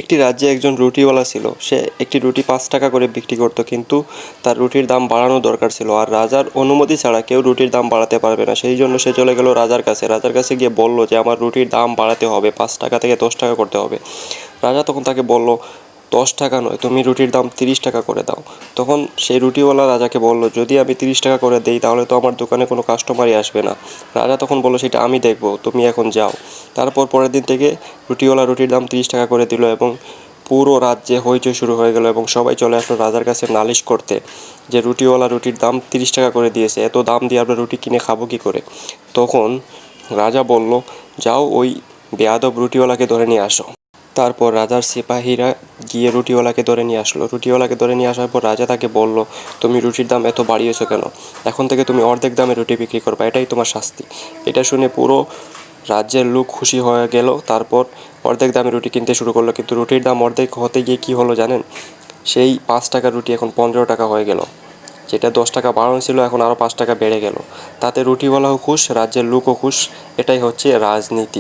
একটি রাজ্যে একজন রুটিওয়ালা ছিল। সে একটি রুটি 5 টাকা করে বিক্রি করত, কিন্তু তার রুটির দাম বাড়ানো দরকার ছিল, আর রাজার অনুমতি ছাড়া কেউ রুটির দাম বাড়াতে পারবে না। সেই জন্য সে চলে গেল রাজার কাছে গিয়ে বলল যে আমার রুটির দাম বাড়াতে হবে, 5 টাকা থেকে 10 টাকা করতে হবে। রাজা তখন তাকে বলল, 10 টাকা নয়, তুমি রুটির দাম 30 টাকা করে দাও। তখন সেই রুটিওয়ালা রাজাকে বলল, যদি আমি 30 টাকা করে দিই তাহলে তো আমার দোকানে কোনো কাস্টমারই আসবে না। রাজা তখন বলল, সেটা আমি দেখব, তুমি এখন যাও। তারপর পরের দিন থেকে রুটিওয়ালা রুটির দাম 30 টাকা করে দিল, এবং পুরো রাজ্যে হইচই শুরু হয়ে গেল, এবং সবাই চলে আসলো রাজার কাছে নালিশ করতে যে রুটিওয়ালা রুটির দাম 30 টাকা করে দিয়েছে, এত দাম দিয়ে আমরা রুটি কিনে খাবো কী করে। তখন রাজা বলল, যাও ওই বেয়াদব রুটিওয়ালাকে ধরে নিয়ে আসো। তারপর রাজার সিপাহীরা গিয়ে রুটিওয়ালাকে ধরে নিয়ে আসলো। রুটিওয়ালাকে ধরে নিয়ে আসার পর রাজা তাকে বলল, তুমি রুটির দাম এত বাড়িয়েছো কেন? এখন থেকে তুমি অর্ধেক দামে রুটি বিক্রি করবে, এটাই তোমার শাস্তি। এটা শুনে পুরো রাজ্যের লোক খুশি হয়ে গেল। তারপর অর্ধেক দামে রুটি কিনতে শুরু করলো, কিন্তু রুটির দাম অর্ধেক হতে গিয়ে কী হলো জানেন? সেই 5 টাকার রুটি এখন 15 টাকা হয়ে গেল। যেটা 10 টাকা বাড়ানো ছিল এখন আরও 5 টাকা বেড়ে গেল। তাতে রুটিওয়ালাও খুশ, রাজ্যের লোকও খুশ। এটাই হচ্ছে রাজনীতি।